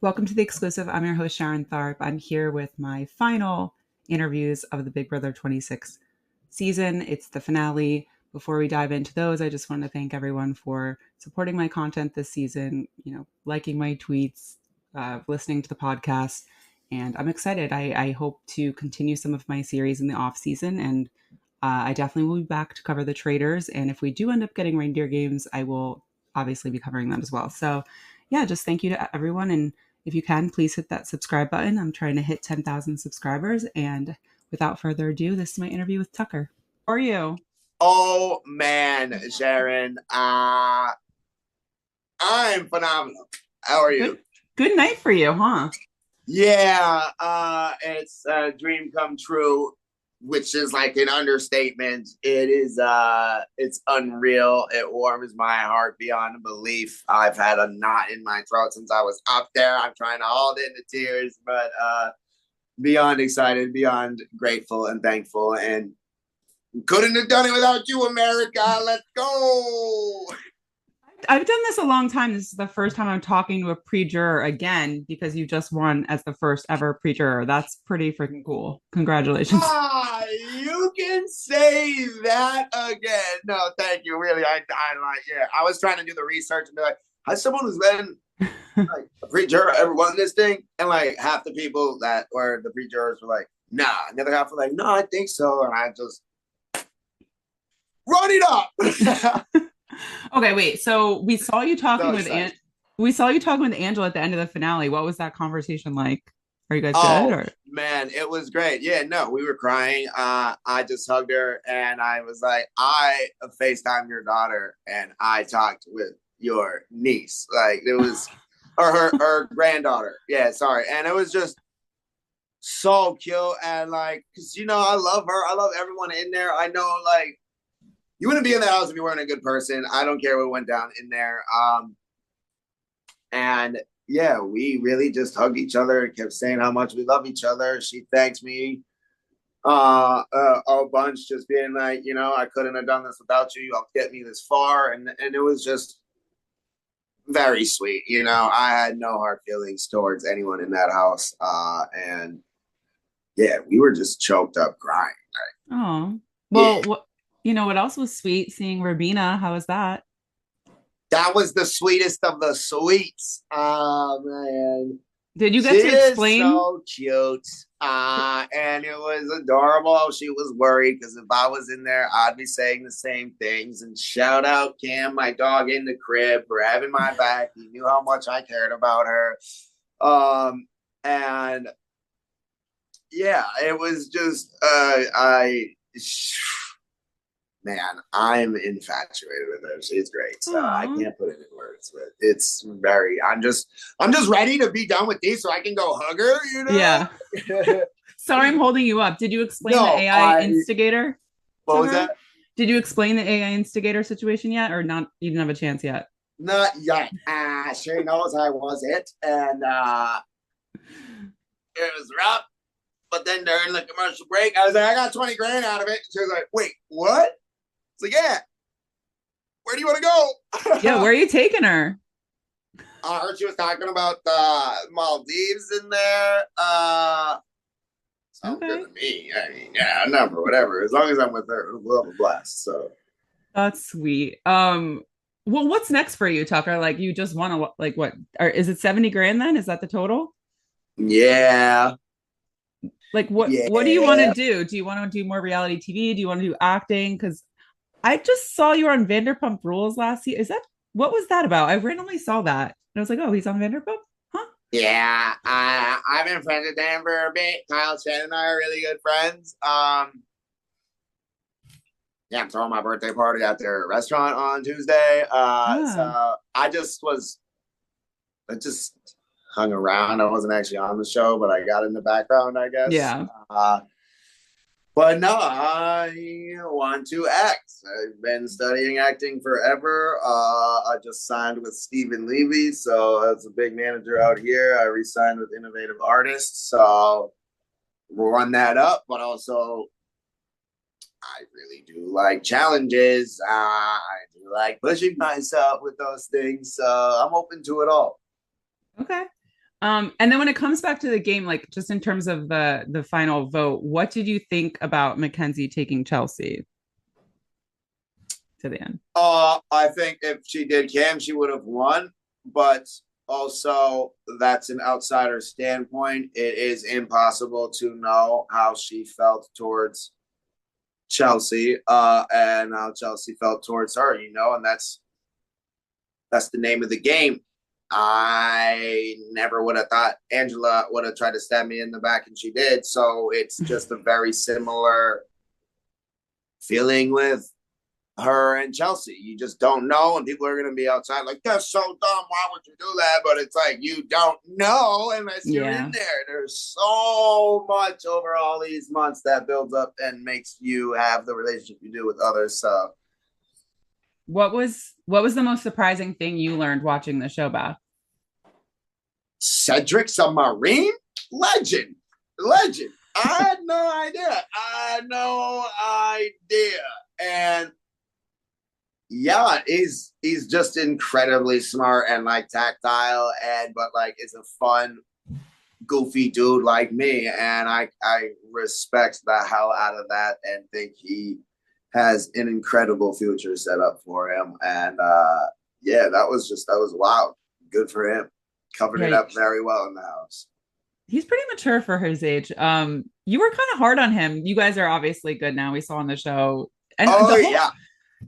Welcome to the exclusive. I'm your host, Sharon Tharp. I'm here with my final interviews of the Big Brother 26 season. It's the finale. Before we dive into those, I just want to thank everyone for supporting my content this season, liking my tweets, listening to the podcast. And I'm excited. I hope to continue some of my series in the off season. And I definitely will be back to cover the traders. And if we do end up getting reindeer games, I will obviously be covering them as well. So yeah, just thank you to everyone. And if you can, please hit that subscribe button. I'm trying to hit 10,000 subscribers. And without further ado, this is my interview with Tucker. How are you? Oh man, Sharon. I'm phenomenal. How are you? Good night for you, huh? Yeah, it's a dream come true, which is like an understatement. It's unreal. It warms my heart beyond belief. I've had a knot in my throat since I was up there. I'm trying to hold in the tears, but beyond excited, beyond grateful and thankful, and couldn't have done it without you, America. Let's go. I've done this a long time. This is the first time I'm talking to a pre-juror again because you just won as the first ever pre-juror. That's pretty freaking cool. Congratulations. You can say that again. No, thank you. Really, I was trying to do the research and be like, has someone who's been like a pre-juror ever won this thing? And like half the people that were the pre-jurors were like, nah. And the other half were like, no, I think so. And I just run it up. Okay, wait. So we saw you talking with Angela at the end of the finale. What was that conversation like? Are you guys good? Or? Man, it was great. Yeah, no, we were crying. I just hugged her and I was like, I FaceTimed your daughter and I talked with your niece. Like it was or her granddaughter. Yeah, sorry. And it was just so cute. And like, cause I love her. I love everyone in there. I know like you wouldn't be in the house if you weren't a good person. I don't care what went down in there. And yeah, we really just hugged each other and kept saying how much we love each other. She thanked me a bunch, just being like, I couldn't have done this without you. You'll get me this far. And it was just very sweet. I had no hard feelings towards anyone in that house. And yeah, we were just choked up crying. Oh, well, yeah. What else was sweet? Seeing Rubina. How was that? That was the sweetest of the sweets. Oh, man. Did you get to explain? So cute. And it was adorable. She was worried because if I was in there, I'd be saying the same things. And shout out Cam, my dog in the crib, for having my back. He knew how much I cared about her. And yeah, it was just, man, I'm infatuated with her. She's great. So I can't put it in words, but it's I'm just ready to be done with these so I can go hug her, Yeah. Sorry, I'm holding you up. Did you explain the AI Instigator? What was that? Did you explain the AI Instigator situation yet, or not? You didn't have a chance yet? Not yet. She knows I was it. And it was rough. But then during the commercial break, I was like, I got 20 grand out of it. She was like, wait, what? It's like, yeah. Where do you want to go? Yeah, where are you taking her? I heard she was talking about the Maldives in there. Sounds good to me. I mean, yeah, number, whatever. As long as I'm with her, we'll have a blast. So that's sweet. Well, what's next for you, Tucker? Like, you just want to what? Or is it 70 grand then? Is that the total? Yeah. Like what do you want to do? Do you want to do more reality TV? Do you want to do acting? Because I just saw you on Vanderpump Rules last year. What was that about? I randomly saw that. And I was like, oh, he's on Vanderpump? Huh? Yeah. I've been friends with Dan for a bit. Kyle, Shannon, and I are really good friends. Yeah, I'm throwing my birthday party at their restaurant on Tuesday. So I just hung around. I wasn't actually on the show, but I got in the background, I guess. Yeah. But no, I want to act. I've been studying acting forever. I just signed with Stephen Levy, so as a big manager out here, I re-signed with Innovative Artists. So we'll run that up, but also I really do like challenges. I do like pushing myself with those things. So I'm open to it all. Okay. And then when it comes back to the game, like just in terms of the final vote, what did you think about Mackenzie taking Chelsea to the end? I think if she did Cam, she would have won. But also, that's an outsider standpoint. It is impossible to know how she felt towards Chelsea, and how Chelsea felt towards her. And that's the name of the game. I never would have thought Angela would have tried to stab me in the back, and she did. So it's just a very similar feeling with her and Chelsea. You just don't know, and people are going to be outside like, that's so dumb. Why would you do that? But it's like, you don't know unless you're in there. There's so much over all these months that builds up and makes you have the relationship you do with others. So What was the most surprising thing you learned watching the show, Beth? Cedric's a Marine? Legend. I had no idea. And yeah, he's just incredibly smart and like tactile, but like is a fun, goofy dude like me. And I respect the hell out of that and think he has an incredible future set up for him. And yeah, that was wild. Good for him. Covered it up very well in the house. He's pretty mature for his age. You were kind of hard on him. You guys are obviously good now. We saw on the show. And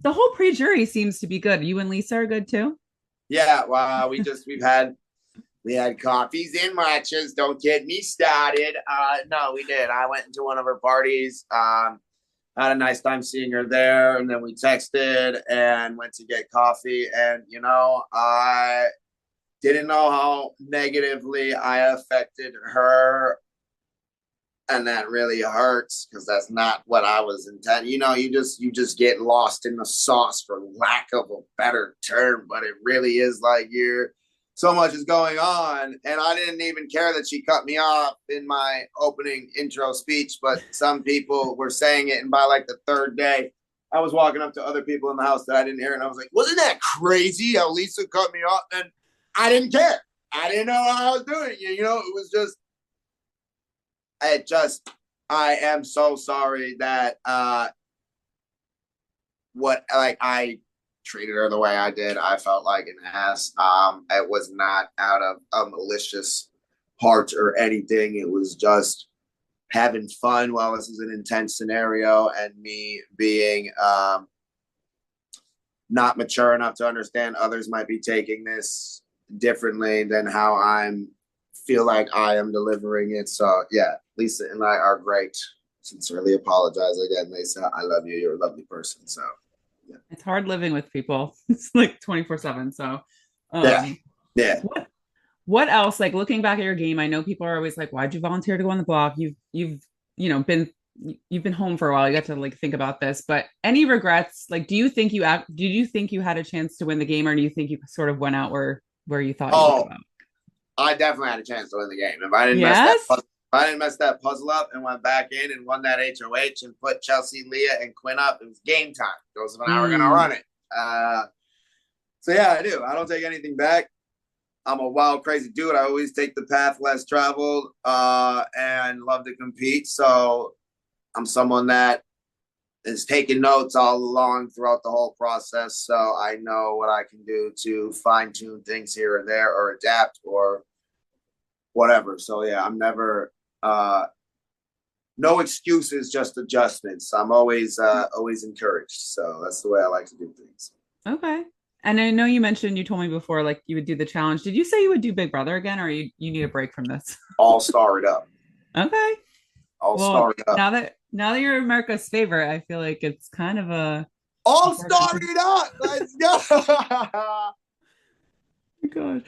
the whole pre-jury seems to be good. You and Lisa are good too? Yeah, well, we had coffees and matchas. Don't get me started. No, we did. I went into one of her parties. Had a nice time seeing her there, and then we texted and went to get coffee. And I didn't know how negatively I affected her, and that really hurts because that's not what I was intending. You just get lost in the sauce, for lack of a better term, but it really is like so much is going on, and I didn't even care that she cut me off in my opening intro speech, but some people were saying it, and by like the third day, I was walking up to other people in the house that I didn't hear, and I was like, wasn't that crazy how Lisa cut me off? And I didn't care. I didn't know how I was doing it. It was I am so sorry that I treated her the way I did. I felt like an ass. It was not out of a malicious heart or anything. It was just having fun while this is an intense scenario, and me being not mature enough to understand others might be taking this differently than how I'm feel like I am delivering it. So yeah, Lisa and I are great. Sincerely apologize again, Lisa. I love you. You're a lovely person. So yeah. It's hard living with people. It's like 24/7. So yeah. What else? Like looking back at your game, I know people are always like, "Why'd you volunteer to go on the block?" You've been home for a while. You got to like think about this. But any regrets? Like, did you think you had a chance to win the game, or do you think you sort of went out where you thought you would go out? I definitely had a chance to win the game. If I didn't mess that puzzle up and went back in and won that HOH and put Chelsea, Leah, and Quinn up, it was game time. Joseph and I were going to run it. So yeah, I do. I don't take anything back. I'm a wild, crazy dude. I always take the path less traveled and love to compete. So I'm someone that is taking notes all along throughout the whole process. So I know what I can do to fine tune things here or there or adapt or whatever. So yeah, I'm never, no excuses, just adjustments. I'm always encouraged. So that's the way I like to do things. Okay. And I know you told me before, like you would do the challenge. Did you say you would do Big Brother again, or you need a break from this? All starred up. Okay. All starred up. Now that you're America's favorite, I feel like it's kind of a all starred up. Let's go. Oh my God.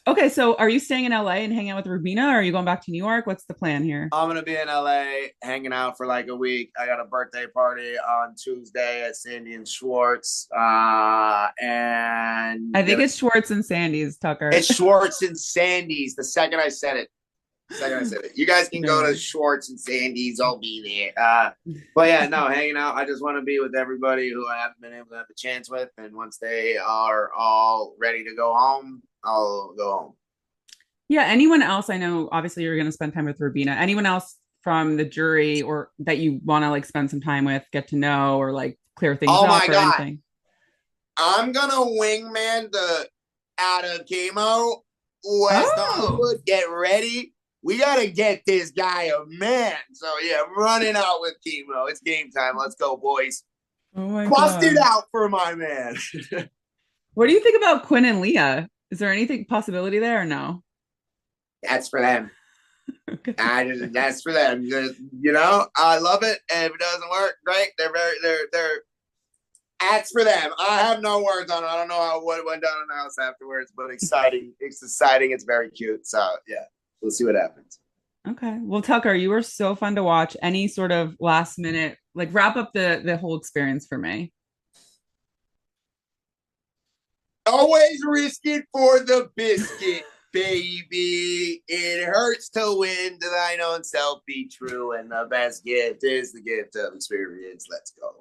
Okay, so are you staying in LA and hanging out with Rubina, or are you going back to New York? What's the plan here? I'm gonna be in LA hanging out for like a week. I got a birthday party on Tuesday at Sandy and Schwartz. And I think it's Schwartz and Sandy's, Tucker. It's Schwartz and Sandy's. The second I said it. You guys can go to Schwartz and Sandy's. I'll be there. But yeah, no, hanging out. I just want to be with everybody who I haven't been able to have a chance with. And once they are all ready to go home, I'll go home. Yeah, anyone else I know, obviously you're going to spend time with Rubina. Anyone else from the jury or that you want to like spend some time with, get to know or like clear things Oh up my or God. anything? I'm gonna wingman the out of chemo West Oh, Hollywood. Get ready. We gotta get this guy a man. So yeah, I'm running out with chemo. It's game time. Let's go, boys. oh my Bust it God. out for my man. What do you think about Quinn and Leah? Is there anything possibility there or no? That's for them. Okay. That's for them. You know, I love it. And if it doesn't work, great. They're That's for them. I have no words on it. I don't know how what went down in the house afterwards, but exciting. It's exciting. It's very cute. So yeah, we'll see what happens. Okay. Well, Tucker, you were so fun to watch. Any sort of last minute, like wrap up the whole experience for me. Always risk it for the biscuit, baby. It hurts to win. To thine own self be true, and the best gift is the gift of experience. Let's go.